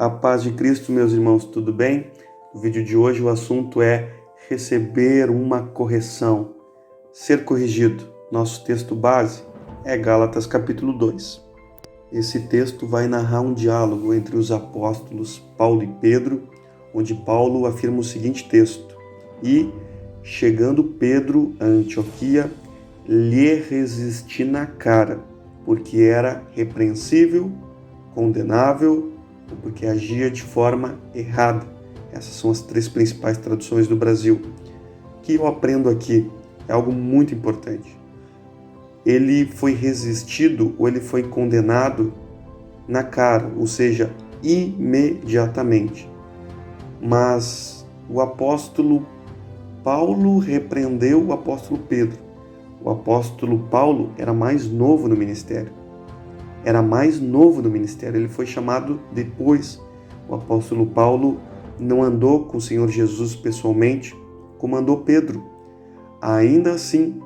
A paz de Cristo, meus irmãos, tudo bem? No vídeo de hoje o assunto é receber uma correção, ser corrigido. Nosso texto base é Gálatas capítulo 2. Esse texto vai narrar um diálogo entre os apóstolos Paulo e Pedro, onde Paulo afirma o seguinte texto: E, chegando Pedro a Antioquia, lhe resisti na cara, porque era repreensível, condenável, ou porque agia de forma errada. Essas são as três principais traduções do Brasil. O que eu aprendo aqui é algo muito importante. Ele foi resistido ou ele foi condenado na cara, ou seja, imediatamente. Mas o apóstolo Paulo repreendeu o apóstolo Pedro. O apóstolo Paulo era mais novo no ministério. Ele foi chamado depois. O apóstolo Paulo não andou com o Senhor Jesus pessoalmente, como andou Pedro. Ainda assim,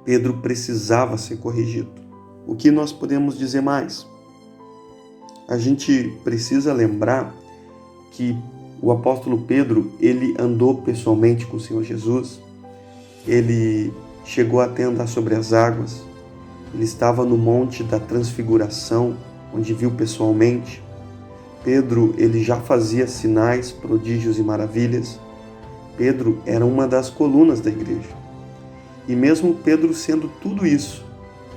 Pedro precisava ser corrigido. O que nós podemos dizer mais? A gente precisa lembrar que o apóstolo Pedro, ele andou pessoalmente com o Senhor Jesus. Ele chegou até andar sobre as águas. Ele estava no Monte da Transfiguração, onde viu pessoalmente. Pedro, ele já fazia sinais, prodígios e maravilhas. Pedro era uma das colunas da igreja. E mesmo Pedro sendo tudo isso,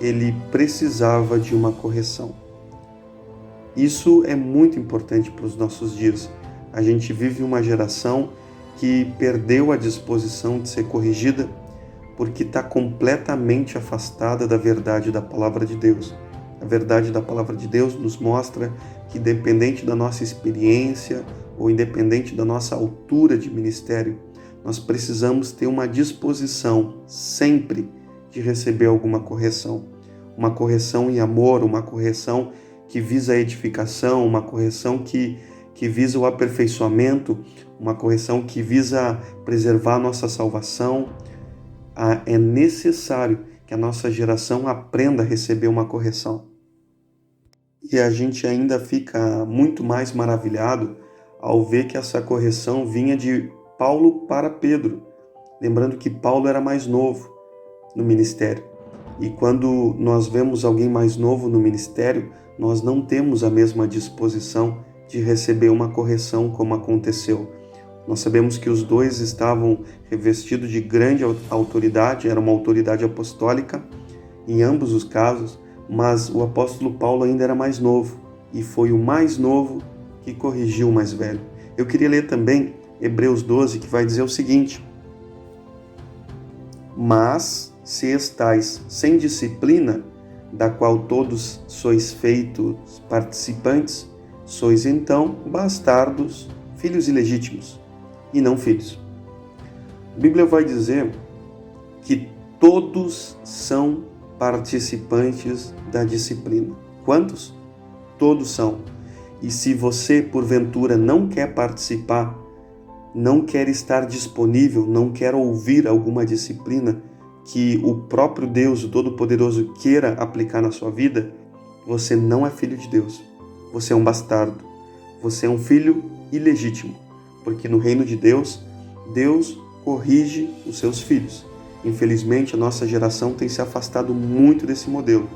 ele precisava de uma correção. Isso é muito importante para os nossos dias. A gente vive uma geração que perdeu a disposição de ser corrigida porque está completamente afastada da verdade da palavra de Deus. A verdade da palavra de Deus nos mostra que, independente da nossa experiência ou independente da nossa altura de ministério, nós precisamos ter uma disposição sempre de receber alguma correção. Uma correção em amor, uma correção que visa a edificação, uma correção que visa o aperfeiçoamento, uma correção que visa preservar a nossa salvação. É necessário que a nossa geração aprenda a receber uma correção. E a gente ainda fica muito mais maravilhado ao ver que essa correção vinha de Paulo para Pedro. Lembrando que Paulo era mais novo no ministério. E quando nós vemos alguém mais novo no ministério, nós não temos a mesma disposição de receber uma correção como aconteceu. Nós sabemos que os dois estavam revestidos de grande autoridade, era uma autoridade apostólica em ambos os casos, mas o apóstolo Paulo ainda era mais novo e foi o mais novo que corrigiu o mais velho. Eu queria ler também Hebreus 12, que vai dizer o seguinte: Mas se estais sem disciplina, da qual todos sois feitos participantes, sois então bastardos, filhos ilegítimos, e não filhos. A Bíblia vai dizer que todos são participantes da disciplina. Quantos? Todos são. E se você, porventura, não quer participar, não quer estar disponível, não quer ouvir alguma disciplina que o próprio Deus, o Todo-Poderoso, queira aplicar na sua vida, você não é filho de Deus. Você é um bastardo. Você é um filho ilegítimo. Porque no reino de Deus, Deus corrige os seus filhos. Infelizmente, a nossa geração tem se afastado muito desse modelo.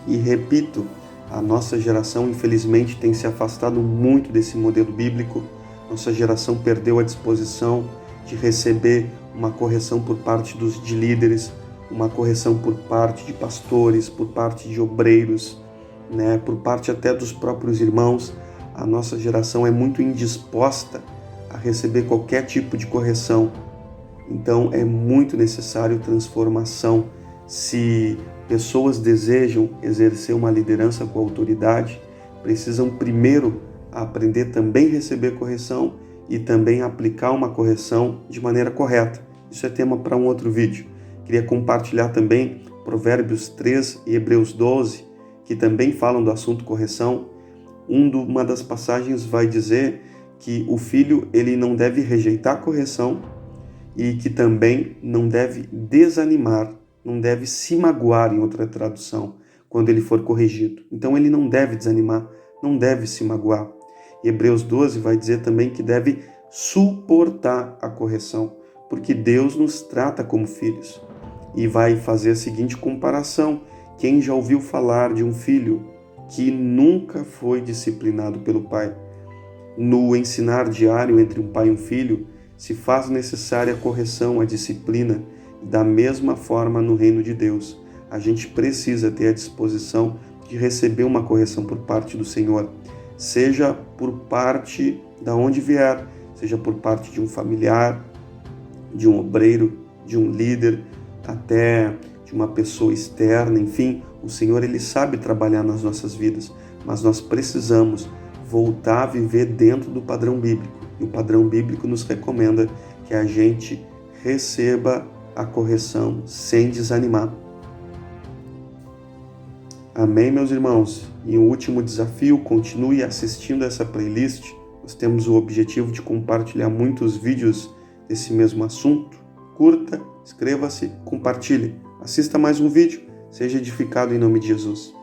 E repito, a nossa geração, infelizmente, tem se afastado muito desse modelo bíblico. Nossa geração perdeu a disposição de receber uma correção por parte de líderes, uma correção por parte de pastores, por parte de obreiros, por parte até dos próprios irmãos. A nossa geração é muito indisposta a receber qualquer tipo de correção. Então é muito necessário transformação. Se pessoas desejam exercer uma liderança com autoridade, precisam primeiro aprender também a receber correção e também aplicar uma correção de maneira correta. Isso é tema para um outro vídeo. Queria compartilhar também Provérbios 3 e Hebreus 12, que também falam do assunto correção. Uma das passagens vai dizer que o filho ele não deve rejeitar a correção e que também não deve desanimar, não deve se magoar, em outra tradução, quando ele for corrigido. Então ele não deve desanimar, não deve se magoar. E Hebreus 12 vai dizer também que deve suportar a correção, porque Deus nos trata como filhos. E vai fazer a seguinte comparação: quem já ouviu falar de um filho que nunca foi disciplinado pelo pai? No ensinar diário entre um pai e um filho, se faz necessária a correção, a disciplina. Da mesma forma, no reino de Deus, a gente precisa ter a disposição de receber uma correção por parte do Senhor, seja por parte da onde vier, seja por parte de um familiar, de um obreiro, de um líder, até de uma pessoa externa. Enfim, o Senhor, Ele sabe trabalhar nas nossas vidas, mas nós precisamos voltar a viver dentro do padrão bíblico. E o padrão bíblico nos recomenda que a gente receba a correção sem desanimar. Amém, meus irmãos? E o último desafio, continue assistindo essa playlist. Nós temos o objetivo de compartilhar muitos vídeos desse mesmo assunto. Curta, inscreva-se, compartilhe. Assista mais um vídeo. Seja edificado em nome de Jesus.